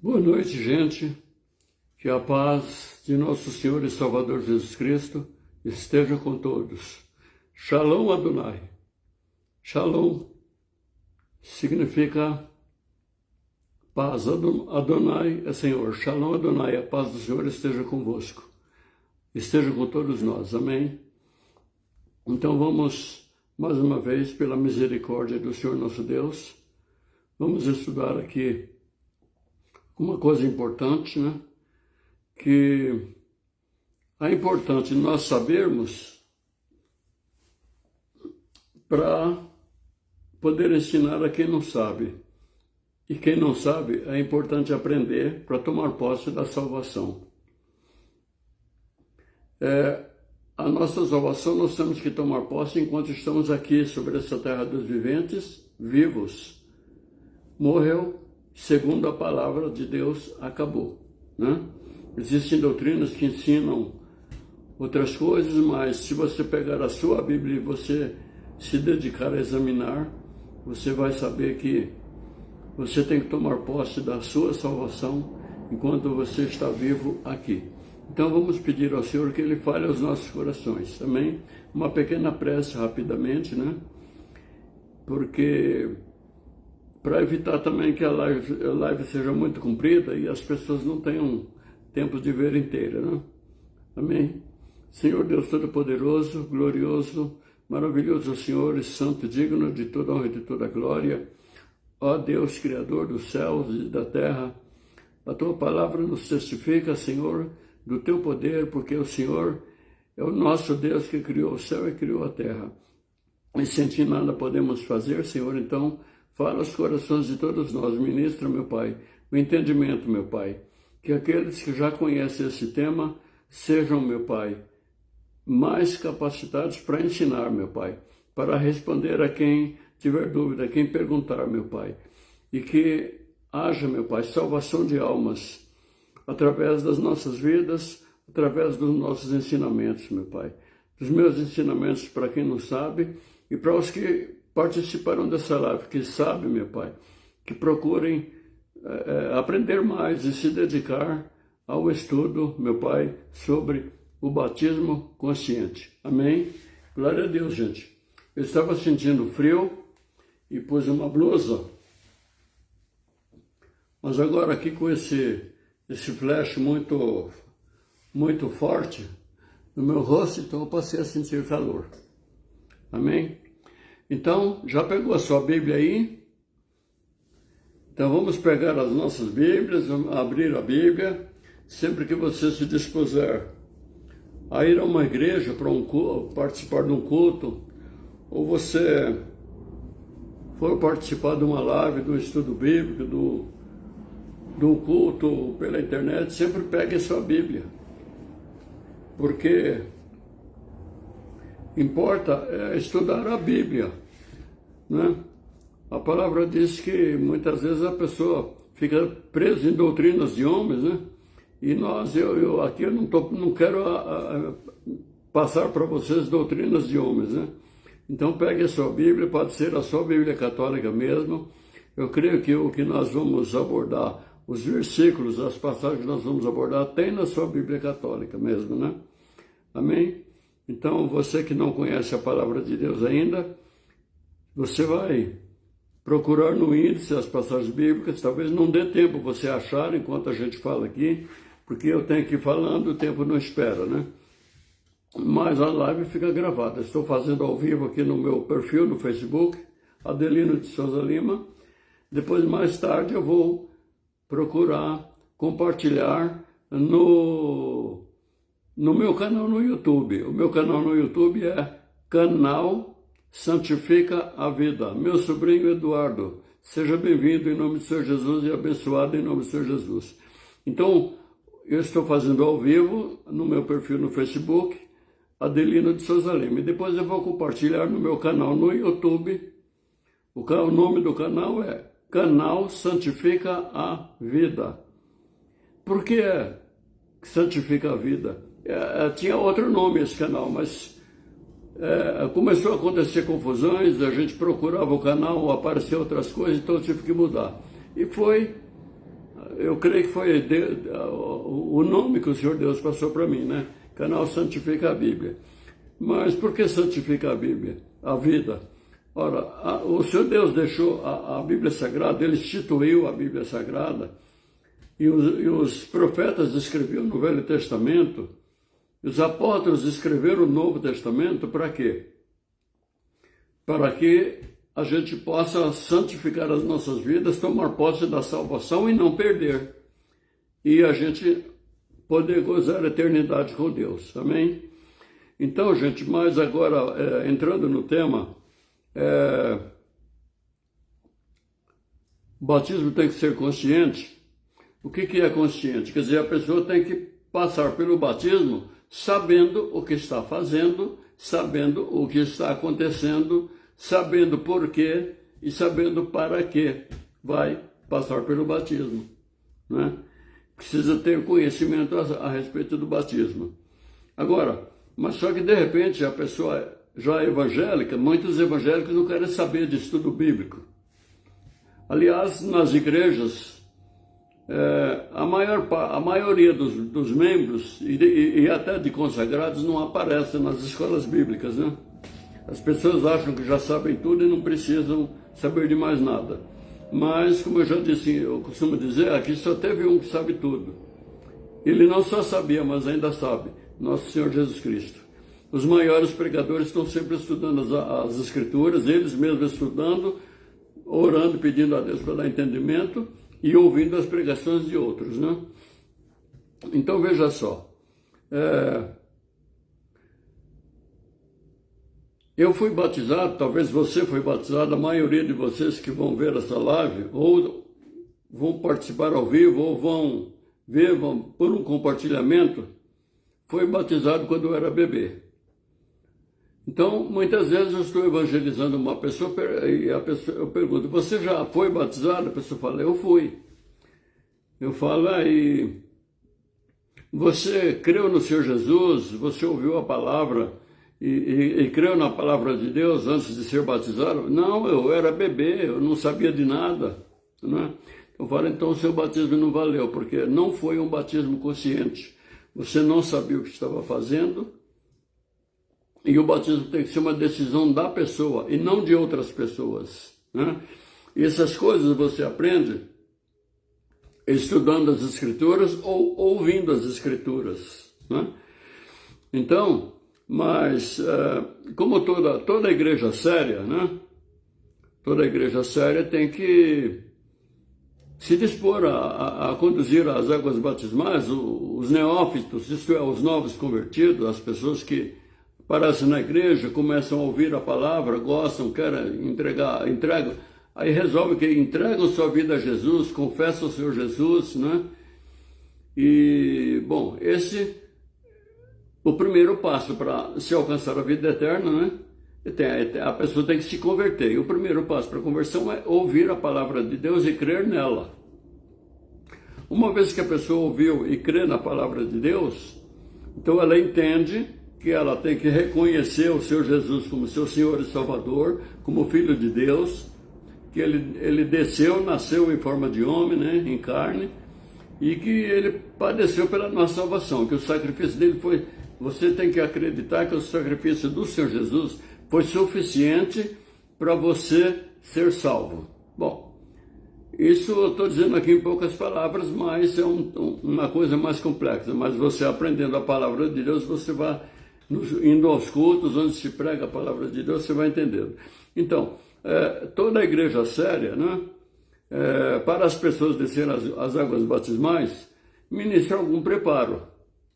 Boa noite, gente. Que a paz de nosso Senhor e Salvador Jesus Cristo esteja com todos. Shalom Adonai. Shalom significa paz. Adonai é Senhor. Shalom Adonai, a paz do Senhor esteja convosco. Esteja com todos nós. Amém? Então vamos, mais uma vez, pela misericórdia do Senhor nosso Deus, vamos estudar aqui uma coisa importante, né? Que é importante nós sabermos para poder ensinar a quem não sabe. E quem não sabe, é importante aprender para tomar posse da salvação. A nossa salvação nós temos que tomar posse enquanto estamos aqui sobre essa terra dos viventes, vivos. Morreu, segundo a palavra de Deus, acabou, né? Existem doutrinas que ensinam outras coisas, mas se você pegar a sua Bíblia e você se dedicar a examinar, você vai saber que você tem que tomar posse da sua salvação enquanto você está vivo aqui. Então vamos pedir ao Senhor que Ele fale aos nossos corações. Também uma pequena prece rapidamente, né? Porque para evitar também que a live seja muito comprida e as pessoas não tenham tempo de ver inteira, né? Amém? Senhor Deus Todo-Poderoso, glorioso, maravilhoso Senhor e santo, digno de toda honra e de toda glória, ó Deus, Criador dos céus e da terra, a Tua palavra nos testifica, Senhor, do Teu poder, porque o Senhor é o nosso Deus que criou o céu e criou a terra. E sem Ti nada podemos fazer, Senhor, então fala aos corações de todos nós, ministra, meu Pai, o entendimento, meu Pai, que aqueles que já conhecem esse tema sejam, meu Pai, mais capacitados para ensinar, meu Pai, para responder a quem tiver dúvida, a quem perguntar, meu Pai, e que haja, meu Pai, salvação de almas através das nossas vidas, através dos nossos ensinamentos, meu Pai, dos meus ensinamentos para quem não sabe e para os que participaram dessa live, que sabem, meu Pai, que procurem aprender mais e se dedicar ao estudo, meu Pai, sobre o batismo consciente. Amém? Glória a Deus, gente. Eu estava sentindo frio e pus uma blusa, mas agora aqui com esse flash muito forte no meu rosto, então eu passei a sentir calor. Amém? Então, já pegou a sua Bíblia aí? Então vamos pegar as nossas Bíblias, vamos abrir a Bíblia, sempre que você se dispuser a ir a uma igreja para participar de um culto, ou você for participar de uma live, do estudo bíblico, de um culto pela internet, sempre pegue a sua Bíblia, porque importa estudar a Bíblia, né? A palavra diz que muitas vezes a pessoa fica presa em doutrinas de homens, né? E aqui eu não quero passar para vocês doutrinas de homens, né? Então pegue a sua Bíblia, pode ser a sua Bíblia católica mesmo. Eu creio que o que nós vamos abordar, os versículos, as passagens que nós vamos abordar, tem na sua Bíblia católica mesmo, né? Amém? Então você que não conhece a palavra de Deus ainda, você vai procurar no índice as passagens bíblicas, talvez não dê tempo você achar enquanto a gente fala aqui, porque eu tenho que ir falando, o tempo não espera, né? Mas a live fica gravada. Estou fazendo ao vivo aqui no meu perfil no Facebook, Adelino de Souza Lima. Depois, mais tarde, eu vou procurar compartilhar no meu canal no YouTube. O meu canal no YouTube é Canal Santifica a Vida. Meu sobrinho Eduardo, seja bem-vindo em nome do Senhor Jesus e abençoado em nome do Senhor Jesus. Então, eu estou fazendo ao vivo no meu perfil no Facebook, Adelino de Souza Lima. E depois eu vou compartilhar no meu canal no YouTube. O nome do canal é Canal Santifica a Vida. Por que Santifica a Vida? Tinha outro nome esse canal, mas começou a acontecer confusões, a gente procurava o canal, apareceu outras coisas, então eu tive que mudar. E foi eu creio que foi o nome que o Senhor Deus passou para mim, né? Canal Santifica a Bíblia. Mas por que santifica a Bíblia? A vida. Ora, o Senhor Deus deixou a Bíblia Sagrada, Ele instituiu a Bíblia Sagrada, e os profetas escreviam no Velho Testamento, e os apóstolos escreveram o Novo Testamento para quê? Para que a gente possa santificar as nossas vidas, tomar posse da salvação e não perder. E a gente poder gozar a eternidade com Deus. Amém? Então, gente, mas agora, entrando no tema, o batismo tem que ser consciente. O que é consciente? Quer dizer, a pessoa tem que passar pelo batismo sabendo o que está fazendo, sabendo o que está acontecendo, sabendo por quê e sabendo para que vai passar pelo batismo, né? Precisa ter conhecimento a respeito do batismo. Agora, mas só que de repente a pessoa já é evangélica, muitos evangélicos não querem saber de estudo bíblico. Aliás, nas igrejas, a maioria dos membros e até de consagrados não aparecem nas escolas bíblicas, né? As pessoas acham que já sabem tudo e não precisam saber de mais nada. Mas, como eu já disse, eu costumo dizer, aqui só teve um que sabe tudo. Ele não só sabia, mas ainda sabe, nosso Senhor Jesus Cristo. Os maiores pregadores estão sempre estudando as Escrituras, eles mesmos estudando, orando, pedindo a Deus para dar entendimento e ouvindo as pregações de outros, né? Então, veja só. Eu fui batizado, talvez você foi batizado, a maioria de vocês que vão ver essa live, ou vão participar ao vivo, ou vão ver, por um compartilhamento, foi batizado quando eu era bebê. Então, muitas vezes eu estou evangelizando uma pessoa e eu pergunto, você já foi batizado? A pessoa fala, eu fui. Eu falo, aí, você creu no Senhor Jesus? Você ouviu a palavra e creu na palavra de Deus antes de ser batizado? Não, eu era bebê, eu não sabia de nada, né? Eu falo, então o seu batismo não valeu, porque não foi um batismo consciente. Você não sabia o que estava fazendo, e o batismo tem que ser uma decisão da pessoa e não de outras pessoas, né? E essas coisas você aprende estudando as Escrituras ou ouvindo as Escrituras, né? Então, mas como toda igreja séria, né? Toda igreja séria tem que se dispor a conduzir as águas batismais, os neófitos, isto é, os novos convertidos, as pessoas que aparecem na igreja, começam a ouvir a palavra, gostam, querem entregam, aí resolvem que entregam sua vida a Jesus, confessam o Senhor Jesus, né? E, bom, o primeiro passo para se alcançar a vida eterna, né? A pessoa tem que se converter. E o primeiro passo para a conversão é ouvir a palavra de Deus e crer nela. Uma vez que a pessoa ouviu e crê na palavra de Deus, então ela entende que ela tem que reconhecer o Senhor Jesus como seu Senhor e Salvador, como Filho de Deus, que ele desceu, nasceu em forma de homem, né, em carne, e que ele padeceu pela nossa salvação, que o sacrifício dele foi... Você tem que acreditar que o sacrifício do Senhor Jesus foi suficiente para você ser salvo. Bom, isso eu estou dizendo aqui em poucas palavras, mas é uma coisa mais complexa. Mas você aprendendo a palavra de Deus, você vai indo aos cultos, onde se prega a palavra de Deus, você vai entendendo. Então, toda a igreja séria, né, para as pessoas descerem as águas batismais, ministra algum preparo,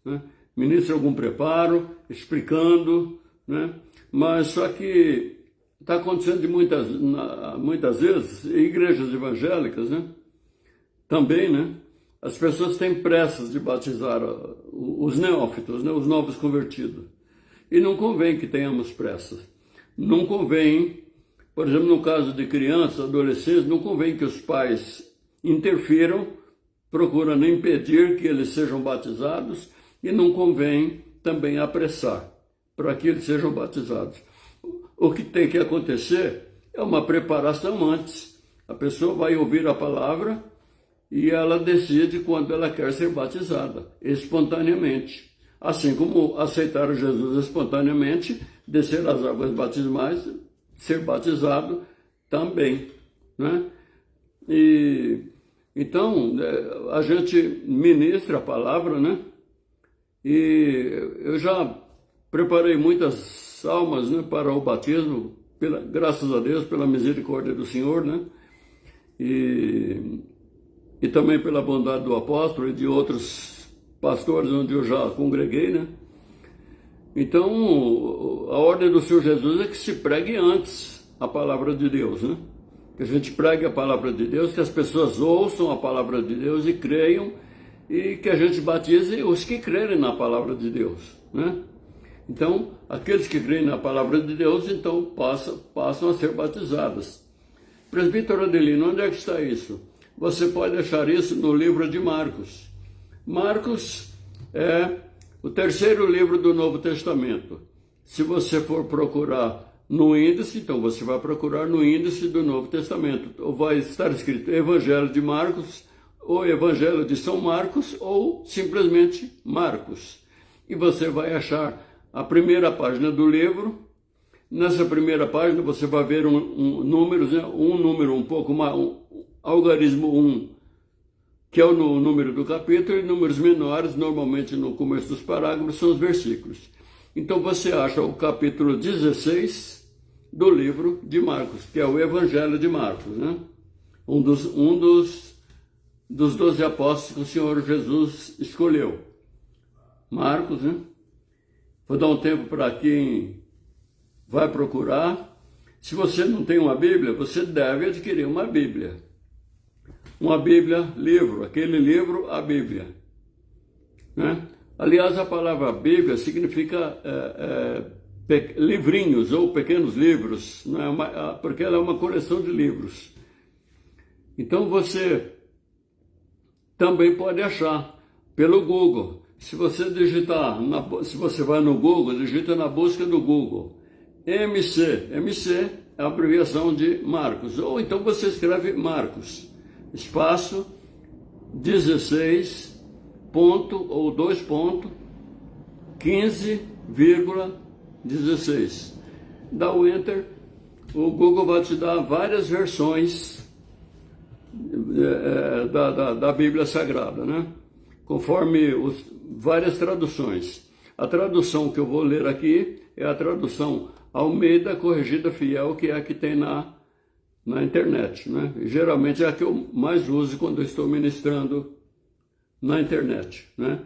né? Ministra algum preparo, explicando, né? Mas só que está acontecendo de muitas vezes, em igrejas evangélicas, né? Também, né? As pessoas têm pressas de batizar os neófitos, né? Os novos convertidos. E não convém que tenhamos pressa. Não convém, por exemplo, no caso de crianças, adolescentes, não convém que os pais interfiram, procurando impedir que eles sejam batizados, e não convém também apressar para que eles sejam batizados. O que tem que acontecer é uma preparação antes. A pessoa vai ouvir a palavra e ela decide quando ela quer ser batizada, espontaneamente. Assim como aceitar Jesus espontaneamente, descer as águas batismais, ser batizado também, né? E então a gente ministra a palavra, né? E eu já preparei muitas almas, né, para o batismo, graças a Deus, pela misericórdia do Senhor, né? E também pela bondade do apóstolo e de outros pastores onde eu já congreguei, né? Então, a ordem do Senhor Jesus é que se pregue antes a palavra de Deus, né? Que a gente pregue a palavra de Deus, que as pessoas ouçam a palavra de Deus e creiam, e que a gente batize os que crerem na palavra de Deus, né? Então, aqueles que creem na palavra de Deus, então passam a ser batizados. Presbítero Adelino, onde é que está isso? Você pode achar isso no livro de Marcos. Marcos é o terceiro livro do Novo Testamento. Se você for procurar no índice, então você vai procurar no índice do Novo Testamento. Ou vai estar escrito Evangelho de Marcos, ou Evangelho de São Marcos, ou simplesmente Marcos. E você vai achar a primeira página do livro. Nessa primeira página você vai ver números, né? Um número um pouco mais, algarismo 1, que é o número do capítulo, e números menores, normalmente no começo dos parágrafos, são os versículos. Então você acha o capítulo 16 do livro de Marcos, que é o Evangelho de Marcos, né? Um dos 12 apóstolos que o Senhor Jesus escolheu. Marcos, né? Vou dar um tempo para quem vai procurar. Se você não tem uma Bíblia, você deve adquirir uma Bíblia. Uma Bíblia, livro, aquele livro, a Bíblia, né? Aliás, a palavra Bíblia significa livrinhos ou pequenos livros, não é porque ela é uma coleção de livros. Então você também pode achar pelo Google. Se você digitar, se você vai no Google, digita na busca do Google MC é a abreviação de Marcos, ou então você escreve Marcos, espaço 16 ponto ou 2 ponto 15,16. Dá o Enter, o Google vai te dar várias versões da Bíblia Sagrada, né? Conforme várias traduções. A tradução que eu vou ler aqui é a tradução Almeida Corrigida Fiel, que é a que tem na internet, né? E geralmente é a que eu mais uso quando eu estou ministrando na internet, né?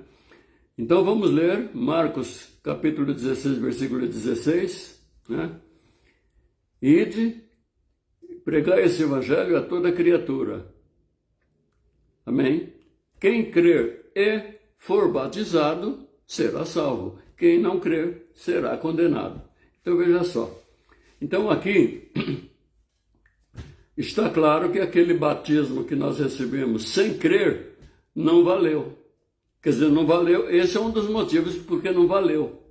Então vamos ler Marcos capítulo 16, versículo 16, né? Ide, pregai esse evangelho a toda criatura. Amém? Quem crer e for batizado será salvo. Quem não crer será condenado. Então veja só. Então aqui está claro que aquele batismo que nós recebemos sem crer não valeu. Quer dizer, não valeu. Esse é um dos motivos porque não valeu,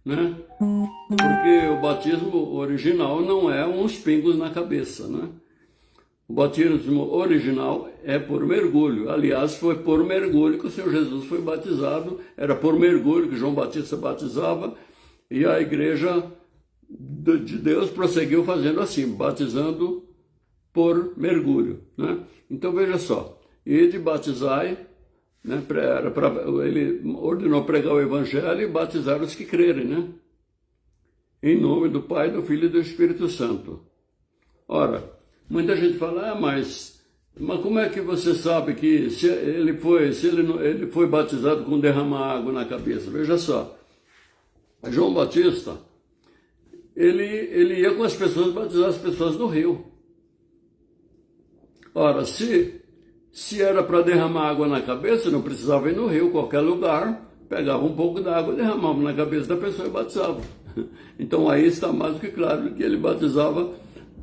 né? Porque o batismo original não é uns pingos na cabeça, né? O batismo original é por mergulho. Aliás, foi por mergulho que o Senhor Jesus foi batizado. Era por mergulho que João Batista batizava. E a igreja de Deus prosseguiu fazendo assim, batizando por mergulho, né? Então veja só, ide batizai, né? Ele ordenou pregar o evangelho e batizar os que crerem, né? Em nome do Pai, do Filho e do Espírito Santo. Ora, muita gente fala, mas como é que você sabe que se ele foi batizado com derramar água na cabeça? Veja só, João Batista, ele ia com as pessoas batizar as pessoas no rio. Ora, se era para derramar água na cabeça, não precisava ir no rio, qualquer lugar, pegava um pouco d'água, derramava na cabeça da pessoa e batizava. Então aí está mais do que claro que ele batizava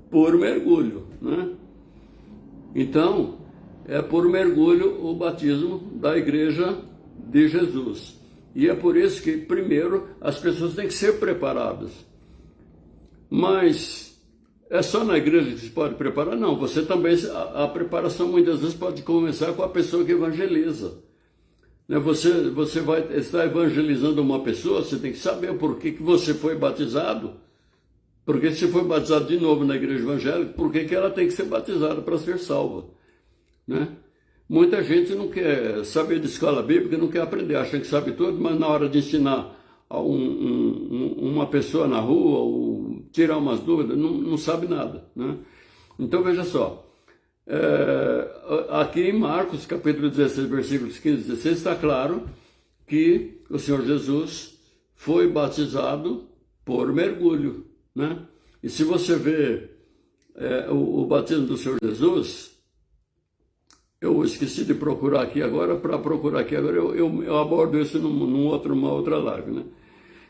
por mergulho, né? Então, é por mergulho o batismo da igreja de Jesus. E é por isso que, primeiro, as pessoas têm que ser preparadas. Mas é só na igreja que se pode preparar? Não, você também, a preparação muitas vezes pode começar com a pessoa que evangeliza. Né? Você vai estar evangelizando uma pessoa, você tem que saber por que você foi batizado, porque se foi batizado de novo na igreja evangélica, por que ela tem que ser batizada para ser salva? Né? Muita gente não quer saber de escola bíblica, não quer aprender, acha que sabe tudo, mas na hora de ensinar a uma pessoa na rua, ou tirar umas dúvidas, não sabe nada. Né? Então veja só, aqui em Marcos capítulo 16, versículos 15 e 16, está claro que o Senhor Jesus foi batizado por mergulho. Né? E se você vê o batismo do Senhor Jesus, eu esqueci de procurar aqui agora, eu abordo isso numa outra live. Né?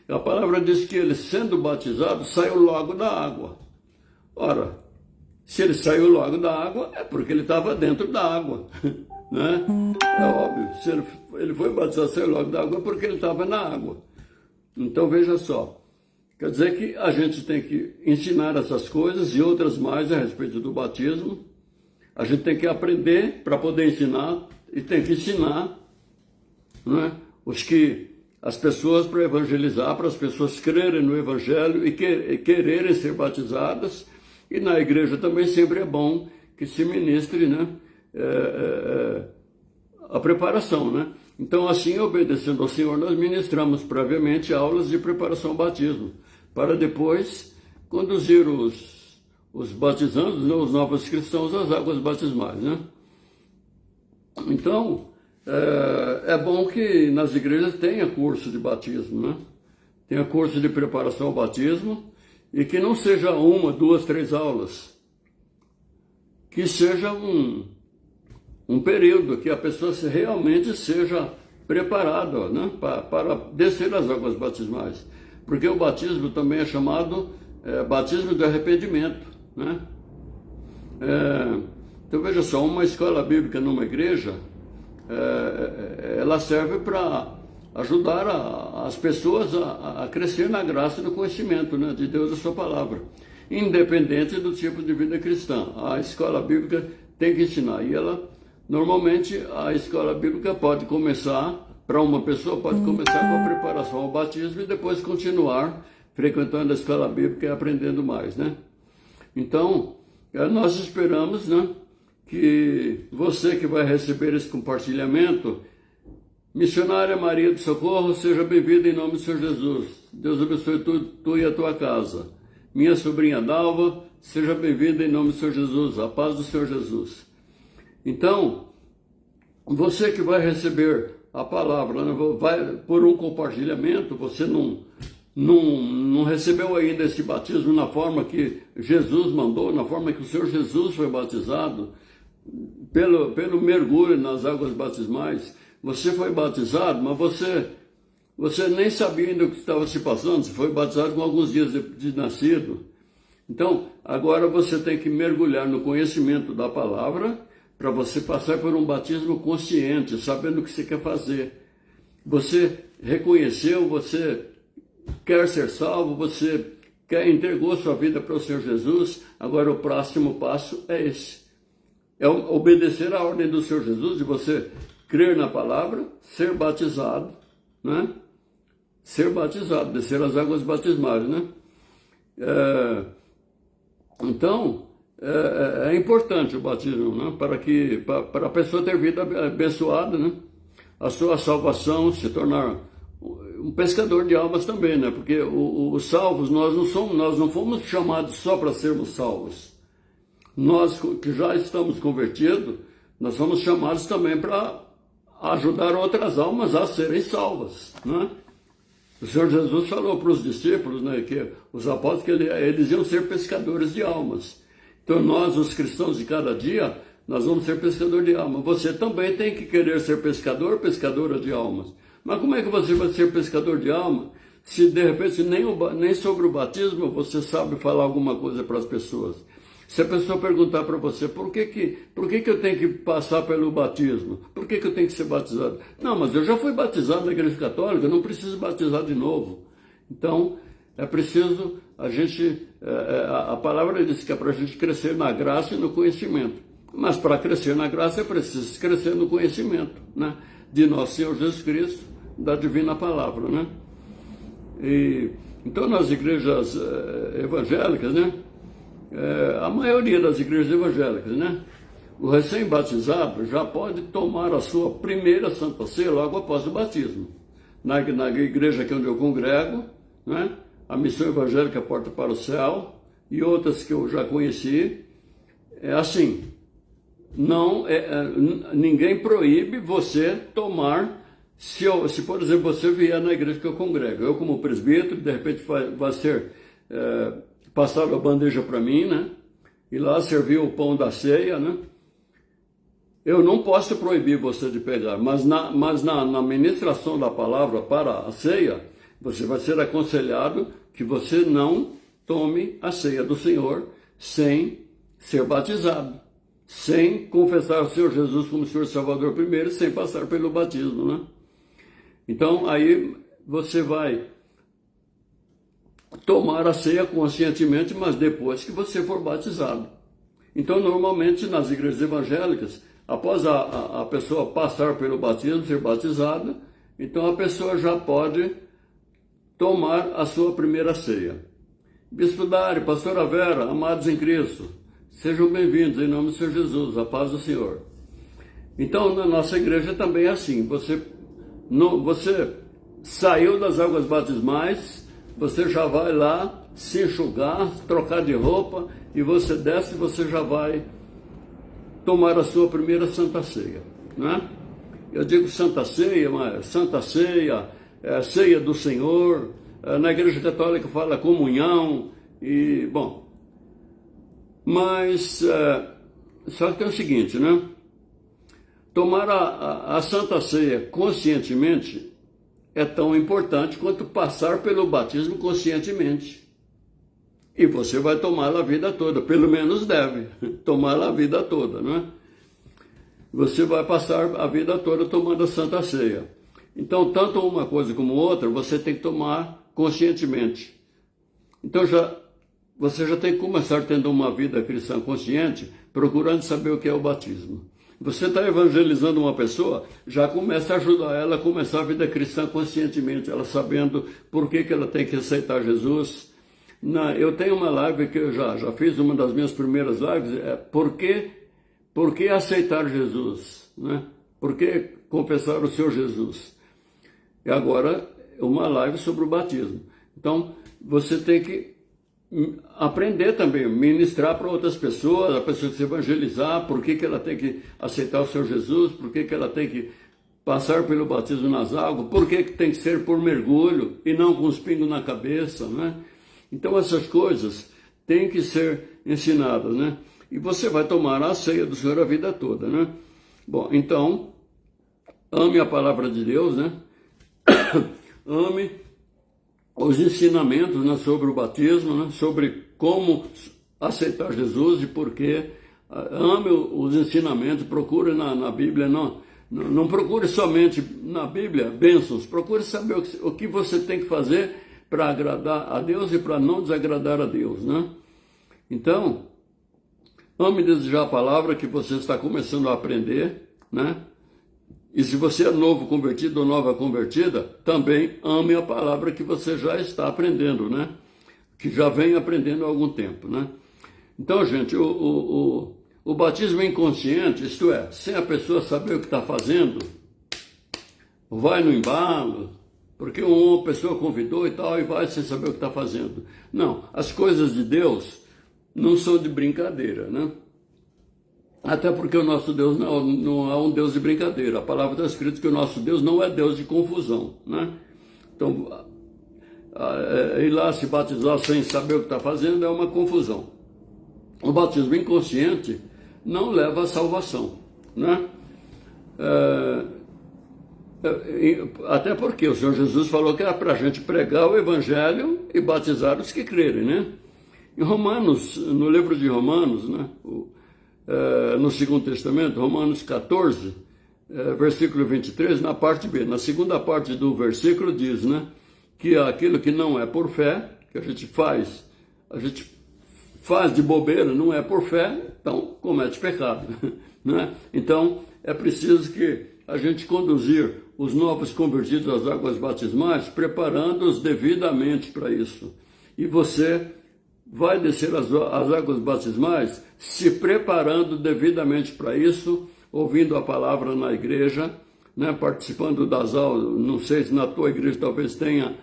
A palavra diz que ele, sendo batizado, saiu logo da água. Ora, se ele saiu logo da água, é porque ele estava dentro da água. Né? É óbvio, se ele foi batizado, saiu logo da água, é porque ele estava na água. Então veja só, quer dizer que a gente tem que ensinar essas coisas e outras mais a respeito do batismo. A gente tem que aprender para poder ensinar e tem que ensinar, né, as pessoas para evangelizar, para as pessoas crerem no Evangelho e quererem ser batizadas. E na igreja também sempre é bom que se ministre, né, a preparação. Né? Então, assim, obedecendo ao Senhor, nós ministramos previamente aulas de preparação ao batismo, para depois conduzir os batizandos, né, os novos cristãos, às águas batismais. Né? Então, é bom que nas igrejas tenha curso de batismo, né? Tenha curso de preparação ao batismo, e que não seja 1, 2, 3 aulas, que seja um período que a pessoa realmente seja preparada, né, para descer as águas batismais. Porque o batismo também é chamado batismo de arrependimento. Né? Então veja só, uma escola bíblica numa igreja, ela serve para ajudar as pessoas a crescer na graça e no conhecimento, né, de Deus e da sua palavra, independente do tipo de vida cristã. A escola bíblica tem que ensinar, e normalmente a escola bíblica pode começar, para uma pessoa pode começar com a preparação ao batismo e depois continuar frequentando a escola bíblica e aprendendo mais, né? Então, nós esperamos, né, que você que vai receber esse compartilhamento, missionária Maria do Socorro, seja bem-vinda em nome do Senhor Jesus. Deus abençoe tu e a tua casa. Minha sobrinha Dalva, seja bem-vinda em nome do Senhor Jesus. A paz do Senhor Jesus. Então, você que vai receber a palavra, né, vai por um compartilhamento, você não recebeu ainda esse batismo na forma que Jesus mandou, na forma que o Senhor Jesus foi batizado, pelo mergulho nas águas batismais. Você foi batizado, mas você nem sabia ainda o que estava se passando, você foi batizado com alguns dias de nascido. Então, agora você tem que mergulhar no conhecimento da palavra para você passar por um batismo consciente, sabendo o que você quer fazer. Você reconheceu, você quer ser salvo, você entregou sua vida para o Senhor Jesus, agora o próximo passo é esse. É obedecer a ordem do Senhor Jesus, de você crer na palavra, ser batizado, né? Ser batizado, descer as águas batismais, né? Então, é importante o batismo, né? Para a pessoa ter vida abençoada, né? A sua salvação, se tornar um pescador de almas também, né? Porque os salvos, nós não fomos chamados só para sermos salvos. Nós que já estamos convertidos, nós somos chamados também para ajudar outras almas a serem salvas, né? O Senhor Jesus falou para os discípulos, né, que os apóstolos, que eles iam ser pescadores de almas. Então nós, os cristãos de cada dia, nós vamos ser pescadores de almas. Você também tem que querer ser pescador, pescadora de almas. Mas como é que você vai ser pescador de alma se de repente nem sobre o batismo você sabe falar alguma coisa para as pessoas? Se a pessoa perguntar para você, por que eu tenho que passar pelo batismo? Por que eu tenho que ser batizado? Não, mas eu já fui batizado na igreja católica, eu não preciso batizar de novo. Então, É preciso a gente, a palavra diz que é para a gente crescer na graça e no conhecimento. Mas para crescer na graça é preciso crescer no conhecimento, né? De nosso Senhor Jesus Cristo, da divina palavra, né? Então nas igrejas evangélicas, né? A maioria das igrejas evangélicas, né? O recém-batizado já pode tomar a sua primeira Santa Ceia logo após o batismo. Na igreja aqui onde eu congrego, né? A Missão Evangélica Porta para o Céu e outras que eu já conheci, é assim, ninguém proíbe você tomar, se por exemplo você vier na igreja que eu congrego, eu como presbítero, de repente vai ser passado a bandeja para mim, né? E lá servir o pão da ceia, né? Eu não posso proibir você de pegar, mas na ministração da palavra para a ceia, você vai ser aconselhado que você não tome a ceia do Senhor sem ser batizado, sem confessar o Senhor Jesus como Senhor e Salvador primeiro, sem passar pelo batismo, né? Então, aí você vai tomar a ceia conscientemente, mas depois que você for batizado. Então, normalmente, nas igrejas evangélicas, após a pessoa passar pelo batismo, ser batizada, então a pessoa já pode tomar a sua primeira ceia. Bispo Dário, Pastora Vera, amados em Cristo, sejam bem-vindos em nome do Senhor Jesus, a paz do Senhor. Então, na nossa igreja também é assim, você saiu das águas batismais, você já vai lá se enxugar, trocar de roupa, e você desce e você já vai tomar a sua primeira Santa Ceia, né? Eu digo Santa Ceia, mas Santa Ceia, Ceia do Senhor, na Igreja Católica fala comunhão, e bom, mas só que tem o seguinte, né? Tomar a Santa Ceia conscientemente é tão importante quanto passar pelo batismo conscientemente. E você vai tomá-la a vida toda, pelo menos deve tomá-la a vida toda, não é? Você vai passar a vida toda tomando a Santa Ceia. Então, tanto uma coisa como outra, você tem que tomar conscientemente. Então, você já tem que começar tendo uma vida cristã consciente, procurando saber o que é o batismo. Você está evangelizando uma pessoa, já começa a ajudar ela a começar a vida cristã conscientemente, ela sabendo por que ela tem que aceitar Jesus. Eu tenho uma live que eu já fiz, uma das minhas primeiras lives, por que aceitar Jesus? Né? Por que confessar o Senhor Jesus? E agora, uma live sobre o batismo. Então, você tem que aprender também, ministrar para outras pessoas, a pessoa se evangelizar, por que ela tem que aceitar o Senhor Jesus, por que ela tem que passar pelo batismo nas águas, por que tem que ser por mergulho e não com os pingos na cabeça, né? Então essas coisas têm que ser ensinadas, né? E você vai tomar a ceia do Senhor a vida toda, né? Bom, então, ame a palavra de Deus, né? Ame os ensinamentos, né, sobre o batismo, né, sobre como aceitar Jesus e por quê. Ame os ensinamentos, procure na Bíblia, não procure somente na Bíblia bênçãos, procure saber o que você tem que fazer para agradar a Deus e para não desagradar a Deus, né? Então, ame desejar a palavra que você está começando a aprender, né? E se você é novo convertido ou nova convertida, também ame a palavra que você já está aprendendo, né? Que já vem aprendendo há algum tempo, né? Então, gente, o batismo inconsciente, isto é, sem a pessoa saber o que está fazendo, vai no embalo, porque uma pessoa convidou e tal, e vai sem saber o que está fazendo. Não, as coisas de Deus não são de brincadeira, né? Até porque o nosso Deus não é um Deus de brincadeira. A palavra está escrita que o nosso Deus não é Deus de confusão, né? Então, ir lá se batizar sem saber o que está fazendo é uma confusão. O batismo inconsciente não leva à salvação, né? Até porque o Senhor Jesus falou que era para a gente pregar o Evangelho e batizar os que crerem, né? Em Romanos, no livro de Romanos, né? No Segundo Testamento, Romanos 14, versículo 23, na parte B, na segunda parte do versículo diz, né, que aquilo que não é por fé que a gente faz de bobeira, não é por fé, então comete pecado. Né? Então, é preciso que a gente conduzir os novos convertidos às águas batismais, preparando-os devidamente para isso. E você vai descer as águas batismais se preparando devidamente para isso, ouvindo a palavra na igreja, né, participando das aulas. Não sei se na tua igreja talvez tenha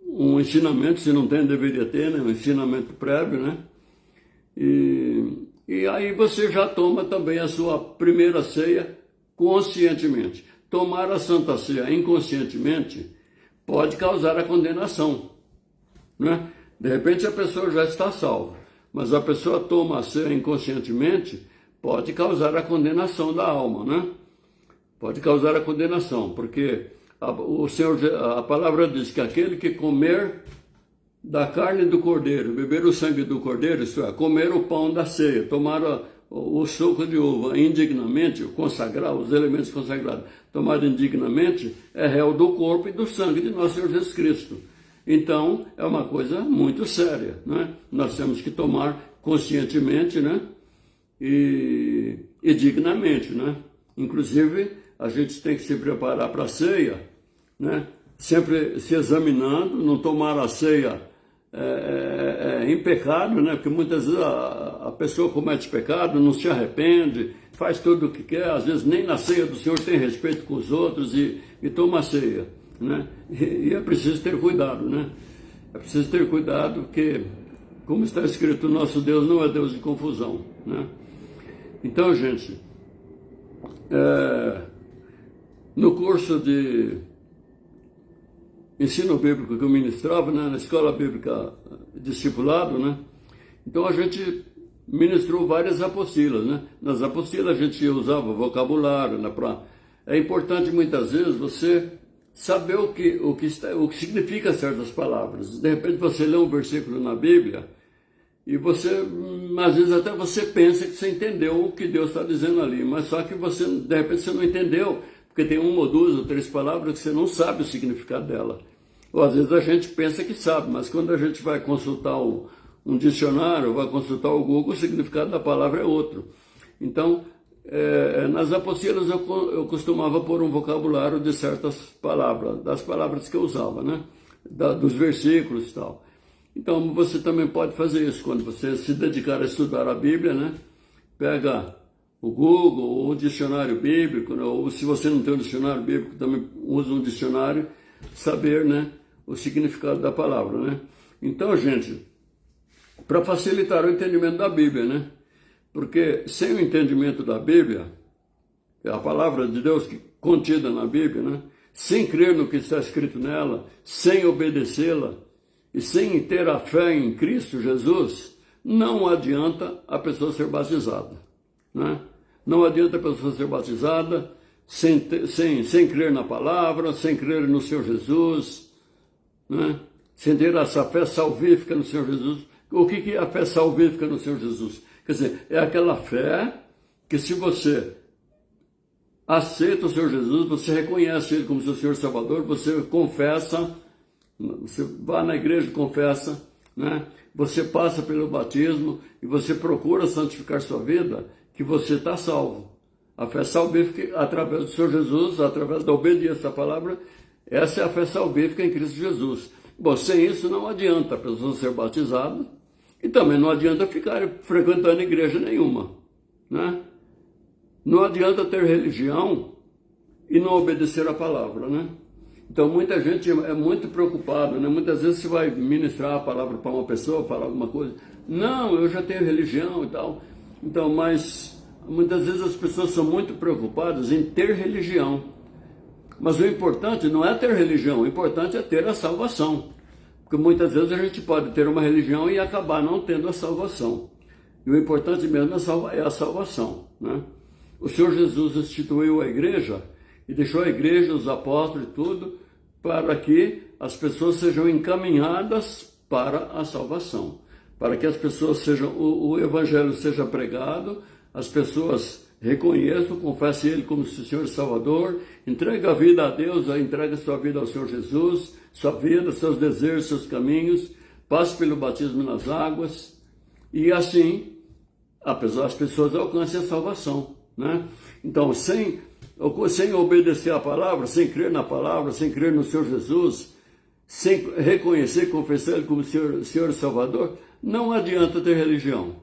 um ensinamento, se não tem, deveria ter, né, um ensinamento prévio, né? E aí você já toma também a sua primeira ceia conscientemente. Tomar a Santa Ceia inconscientemente pode causar a condenação, né? De repente a pessoa já está salva, mas a pessoa toma a ceia inconscientemente, pode causar a condenação da alma, né? Pode causar a condenação, porque a palavra diz que aquele que comer da carne do cordeiro, beber o sangue do cordeiro, isso é, comer o pão da ceia, tomar o suco de uva indignamente, consagrar os elementos consagrados, tomar indignamente, é réu do corpo e do sangue de nosso Senhor Jesus Cristo. Então, é uma coisa muito séria, né? Nós temos que tomar conscientemente, né? E dignamente, né? Inclusive, a gente tem que se preparar para a ceia, né? Sempre se examinando, não tomar a ceia em pecado, né? Porque muitas vezes a pessoa comete pecado, não se arrepende, faz tudo o que quer, às vezes nem na ceia do Senhor tem respeito com os outros e toma a ceia, né? E é preciso ter cuidado, né? É preciso ter cuidado porque, como está escrito, nosso Deus não é Deus de confusão, né? Então, gente, no curso de ensino bíblico que eu ministrava, né, na escola bíblica discipulado, né? Então a gente ministrou várias apostilas, né? Nas apostilas a gente usava vocabulário, né? É importante muitas vezes você saber o que significa certas palavras. De repente você lê um versículo na Bíblia e você, às vezes até você pensa que você entendeu o que Deus está dizendo ali, mas só que você, de repente você não entendeu, porque tem uma ou duas ou três palavras que você não sabe o significado dela. Ou às vezes a gente pensa que sabe, mas quando a gente vai consultar um dicionário, vai consultar o Google, o significado da palavra é outro. Então, nas apostilas eu costumava pôr um vocabulário de certas palavras, das palavras que eu usava, né? Dos versículos e tal. Então, você também pode fazer isso, quando você se dedicar a estudar a Bíblia, né? Pega o Google ou o dicionário bíblico, né? Ou se você não tem um dicionário bíblico, também usa um dicionário, saber, né, o significado da palavra, né? Então, gente, para facilitar o entendimento da Bíblia, né? Porque sem o entendimento da Bíblia, a palavra de Deus contida na Bíblia, né? Sem crer no que está escrito nela, sem obedecê-la e sem ter a fé em Cristo Jesus, não adianta a pessoa ser batizada, né? Não adianta a pessoa ser batizada sem crer na palavra, sem crer no Senhor Jesus, né? Sem ter essa fé salvífica no Senhor Jesus. O que é a fé salvífica no Senhor Jesus? Quer dizer, é aquela fé que, se você aceita o Senhor Jesus, você reconhece Ele como seu Senhor Salvador, você confessa, você vai na igreja e confessa, né? Você passa pelo batismo e você procura santificar sua vida, que você está salvo. A fé salvífica, através do Senhor Jesus, através da obediência à palavra, essa é a fé salvífica em Cristo Jesus. Bom, sem isso não adianta a pessoa ser batizada e também não adianta ficar frequentando igreja nenhuma, né? Não adianta ter religião e não obedecer a palavra, né? Então muita gente é muito preocupada, né? Muitas vezes você vai ministrar a palavra para uma pessoa, falar alguma coisa, não, eu já tenho religião e tal. Então, mas muitas vezes as pessoas são muito preocupadas em ter religião. Mas o importante não é ter religião, o importante é ter a salvação. Porque muitas vezes a gente pode ter uma religião e acabar não tendo a salvação. E o importante mesmo é a salvação, né? O Senhor Jesus instituiu a igreja e deixou a igreja, os apóstolos e tudo, para que as pessoas sejam encaminhadas para a salvação. Para que as pessoas sejam, o evangelho seja pregado, as pessoas reconheçam, confessem Ele como seu Senhor e Salvador, entregue a vida a Deus, entregue a sua vida ao Senhor Jesus, sua vida, seus desejos, seus caminhos, passe pelo batismo nas águas, e assim as pessoas alcancem a salvação, né? Então, sem obedecer à palavra, sem crer na palavra, sem crer no Senhor Jesus, sem reconhecer e confessar Ele como Senhor e Salvador, não adianta ter religião,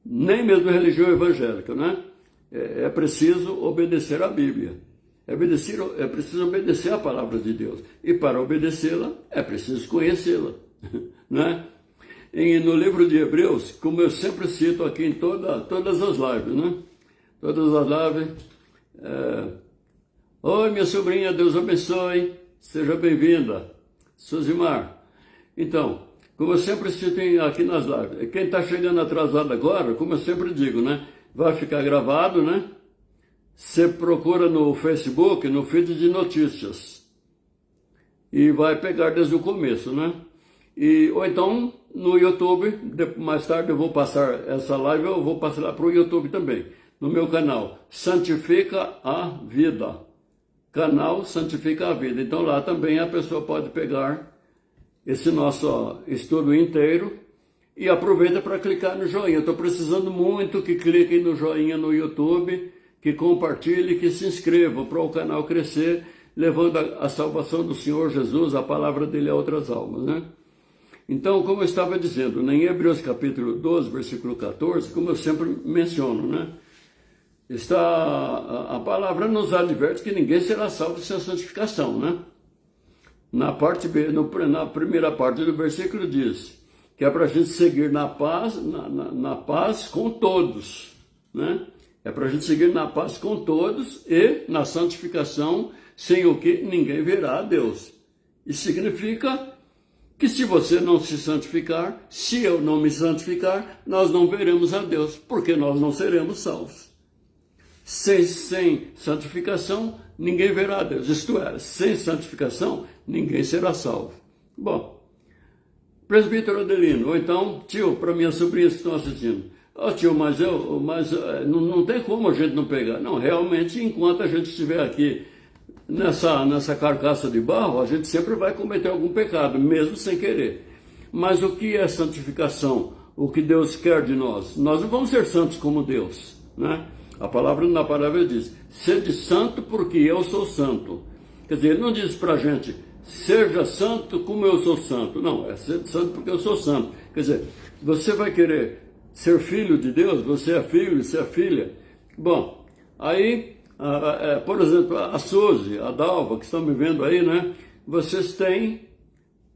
nem mesmo religião evangélica, né? É preciso obedecer à Bíblia, é preciso obedecer à palavra de Deus, e para obedecê-la é preciso conhecê-la, né? No livro de Hebreus, como eu sempre cito aqui em todas as lives, né? Todas as lives. Oi, minha sobrinha, Deus abençoe, seja bem-vinda, Suzimar. Então, como eu sempre cito aqui nas lives, quem está chegando atrasado agora, como eu sempre digo, né? Vai ficar gravado, né? Você procura no Facebook, no feed de notícias, e vai pegar desde o começo, né? Ou então no YouTube, mais tarde eu vou passar essa live, eu vou passar lá para o YouTube também, no meu canal, Santifica a Vida. Canal Santifica a Vida. Então lá também a pessoa pode pegar esse nosso estudo inteiro e aproveita para clicar no joinha. Eu estou precisando muito que cliquem no joinha no YouTube, que compartilhem, que se inscrevam para o canal crescer, levando a salvação do Senhor Jesus, a palavra dele a outras almas, né? Então, como eu estava dizendo, em Hebreus capítulo 12, versículo 14, como eu sempre menciono, né? A palavra nos adverte que ninguém será salvo sem a santificação, né? Na primeira parte do versículo diz que é para a gente seguir na paz, na paz com todos, né? É para a gente seguir na paz com todos e na santificação, sem o que ninguém verá a Deus. Isso significa que se você não se santificar, se eu não me santificar, nós não veremos a Deus, porque nós não seremos salvos. Sem santificação, ninguém verá a Deus. Isto é, sem santificação, ninguém será salvo. Bom, presbítero Adelino, ou então, tio, para minhas sobrinhas que estão assistindo. Tio, mas não tem como a gente não pegar. Não, realmente, enquanto a gente estiver aqui nessa carcaça de barro, a gente sempre vai cometer algum pecado, mesmo sem querer. Mas o que é santificação? O que Deus quer de nós? Nós não vamos ser santos como Deus, né? Na palavra diz, sede santo porque eu sou santo. Quer dizer, ele não diz para a gente, seja santo como eu sou santo. Não, é sede santo porque eu sou santo. Quer dizer, você vai querer ser filho de Deus, você é filho, você é filha. Bom, aí, por exemplo, a Suzy, a Dalva, que estão me vendo aí, né? Vocês têm,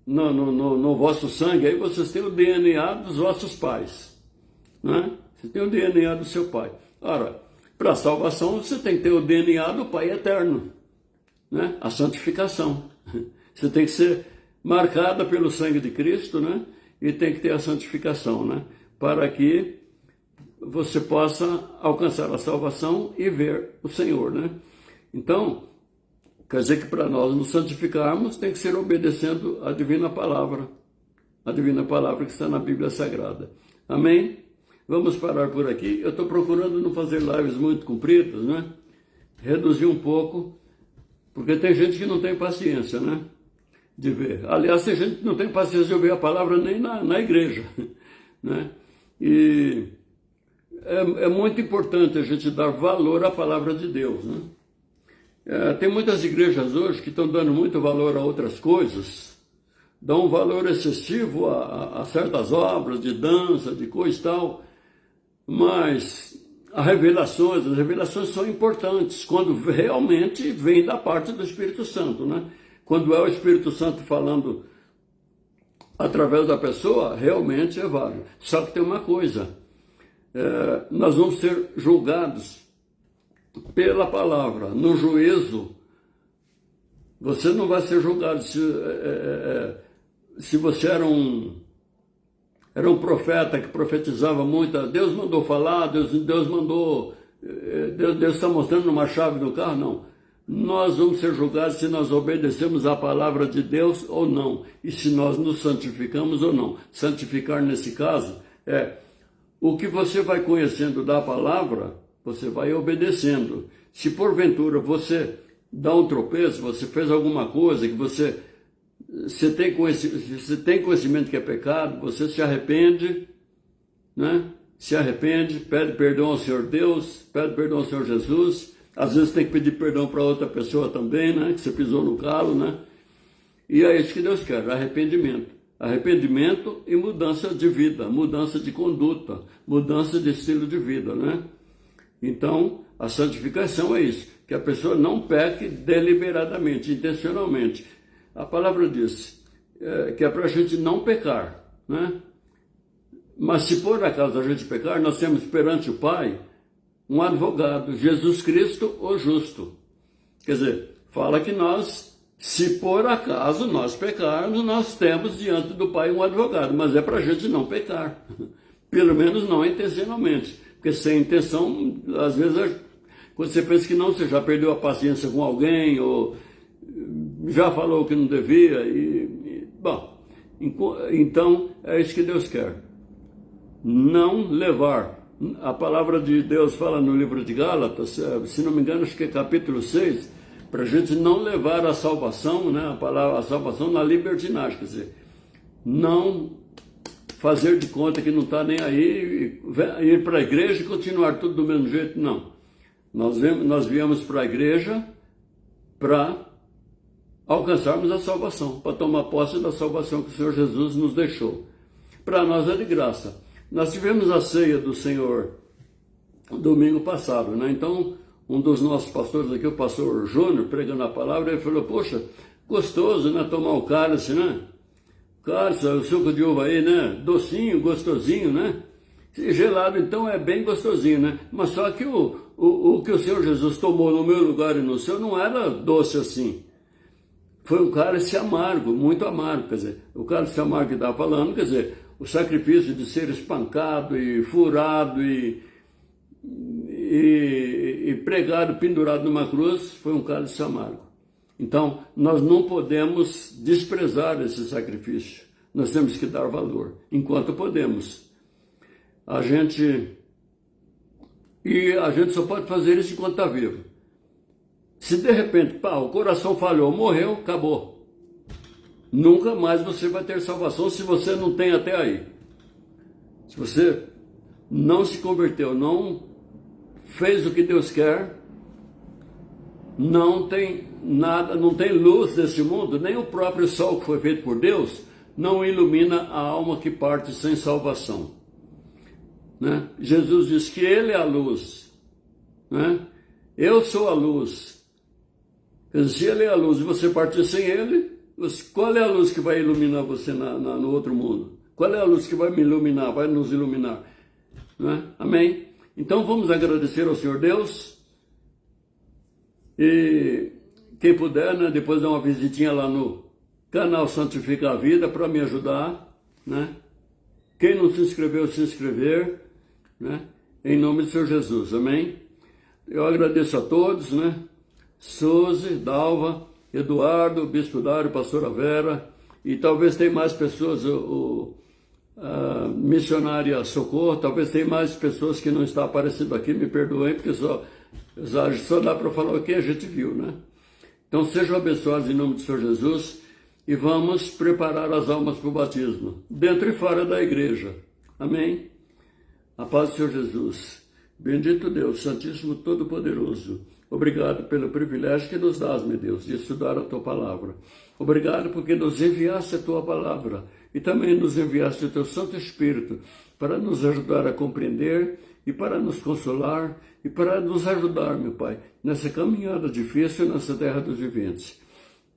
no vosso sangue, aí vocês têm o DNA dos vossos pais, né? Você tem o DNA do seu pai. Ora, para a salvação, você tem que ter o DNA do Pai Eterno, né? A santificação. Você tem que ser marcada pelo sangue de Cristo, né? E tem que ter a santificação, né? Para que você possa alcançar a salvação e ver o Senhor, né? Então, quer dizer que para nós nos santificarmos, tem que ser obedecendo a divina palavra que está na Bíblia Sagrada. Amém? Vamos parar por aqui. Eu estou procurando não fazer lives muito compridas, né? Reduzir um pouco, porque tem gente que não tem paciência, né? De ver. Aliás, tem gente que não tem paciência de ouvir a palavra nem na igreja, né? E é muito importante a gente dar valor à palavra de Deus, né? Tem muitas igrejas hoje que estão dando muito valor a outras coisas, dão um valor excessivo a certas obras de dança, de coisa e tal, mas as revelações são importantes quando realmente vem da parte do Espírito Santo, né? Quando é o Espírito Santo falando através da pessoa, realmente é válido. Só que tem uma coisa, nós vamos ser julgados pela palavra. No juízo, você não vai ser julgado se você era um profeta que profetizava muito. Deus mandou falar, Deus está mostrando uma chave no carro. Não. Nós vamos ser julgados se nós obedecemos à palavra de Deus ou não, e se nós nos santificamos ou não. Santificar, nesse caso, é o que você vai conhecendo da palavra, você vai obedecendo. Se porventura você dá um tropeço, você fez alguma coisa que você você tem conhecimento que é pecado, você se arrepende, né? Se arrepende, pede perdão ao Senhor Deus, pede perdão ao Senhor Jesus. Às vezes tem que pedir perdão para outra pessoa também, né? Que você pisou no calo, né? E é isso que Deus quer, arrependimento. Arrependimento e mudança de vida, mudança de conduta, mudança de estilo de vida, né? Então, a santificação é isso, que a pessoa não peque deliberadamente, intencionalmente. A palavra diz que é para a gente não pecar, né? Mas se por acaso a gente pecar, nós temos perante o Pai um advogado, Jesus Cristo, o justo. Quer dizer, fala que nós, se por acaso nós pecarmos, nós temos diante do Pai um advogado, mas é para a gente não pecar, pelo menos não intencionalmente, porque sem intenção, às vezes, quando você pensa que não, você já perdeu a paciência com alguém, ou já falou o que não devia, bom, então é isso que Deus quer. Não levar. A palavra de Deus fala no livro de Gálatas, se não me engano, acho que é capítulo 6, para a gente não levar a salvação, né, a salvação na libertinagem, quer dizer, não fazer de conta que não está nem aí, ir para a igreja e continuar tudo do mesmo jeito, não. Nós viemos para a igreja para alcançarmos a salvação, para tomar posse da salvação que o Senhor Jesus nos deixou. Para nós é de graça. Nós tivemos a ceia do Senhor domingo passado, né? Então, um dos nossos pastores aqui, o pastor Júnior, pregando a palavra, ele falou, poxa, gostoso, né? Tomar o cálice, né? Cálice, o suco de uva aí, né? Docinho, gostosinho, né? E gelado, então, é bem gostosinho, né? Mas só que o que o Senhor Jesus tomou no meu lugar e no seu não era doce assim. Foi um cálice amargo, muito amargo, quer dizer, o cálice amargo que estava falando, quer dizer, o sacrifício de ser espancado e furado e pregado, pendurado numa cruz, foi um cálice amargo. Então, nós não podemos desprezar esse sacrifício. Nós temos que dar valor, enquanto podemos. A gente só pode fazer isso enquanto está vivo. Se de repente, o coração falhou, morreu, acabou. Nunca mais você vai ter salvação se você não tem até aí. Se você não se converteu, não fez o que Deus quer, não tem nada, não tem luz desse mundo, nem o próprio sol que foi feito por Deus, não ilumina a alma que parte sem salvação. Né? Jesus diz que Ele é a luz. Né? Eu sou a luz. Se Ele é a luz e você partir sem Ele, qual é a luz que vai iluminar você no outro mundo? Qual é a luz que vai me iluminar, vai nos iluminar? Né? Amém? Então vamos agradecer ao Senhor Deus. E quem puder, né, depois dá uma visitinha lá no canal Santifica a Vida para me ajudar. Né? Quem não se inscreveu, se inscrever. Né? Em nome do Senhor Jesus. Amém? Eu agradeço a todos, né? Suzy, Dalva, Eduardo, Bispo Dário, Pastora Vera, e talvez tenha mais pessoas, a missionária Socorro, talvez tenha mais pessoas que não estão aparecendo aqui, me perdoem, porque só dá para falar o que a gente viu, né? Então sejam abençoados em nome do Senhor Jesus e vamos preparar as almas para o batismo, dentro e fora da igreja. Amém? A paz do Senhor Jesus. Bendito Deus, Santíssimo Todo-Poderoso. Obrigado pelo privilégio que nos dás, meu Deus, de estudar a Tua Palavra. Obrigado porque nos enviaste a Tua Palavra e também nos enviaste o Teu Santo Espírito para nos ajudar a compreender e para nos consolar e para nos ajudar, meu Pai, nessa caminhada difícil nessa terra dos viventes.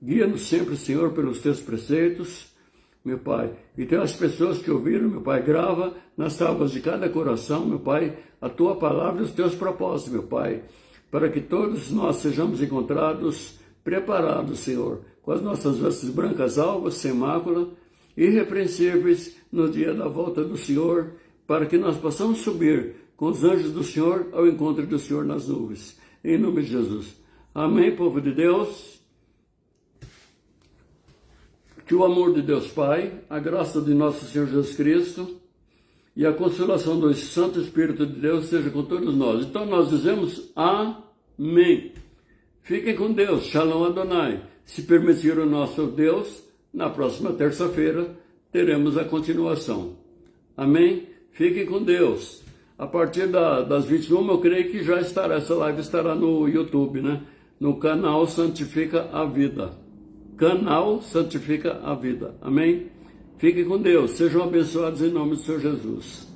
Guia-nos sempre, Senhor, pelos Teus preceitos, meu Pai. E tem as pessoas que ouviram, meu Pai, grava nas tábuas de cada coração, meu Pai, a Tua Palavra e os Teus propósitos, meu Pai, para que todos nós sejamos encontrados preparados, Senhor, com as nossas vestes brancas alvas, sem mácula, irrepreensíveis no dia da volta do Senhor, para que nós possamos subir com os anjos do Senhor ao encontro do Senhor nas nuvens. Em nome de Jesus. Amém, povo de Deus. Que o amor de Deus Pai, a graça de nosso Senhor Jesus Cristo e a consolação do Santo Espírito de Deus seja com todos nós. Então nós dizemos amém. Fiquem com Deus. Shalom Adonai. Se permitir o nosso Deus, na próxima terça-feira teremos a continuação. Amém? Fiquem com Deus. A partir das 21, eu creio que já estará, essa live estará no YouTube, né? No canal Santifica a Vida. Canal Santifica a Vida. Amém? Fiquem com Deus. Sejam abençoados em nome do Senhor Jesus.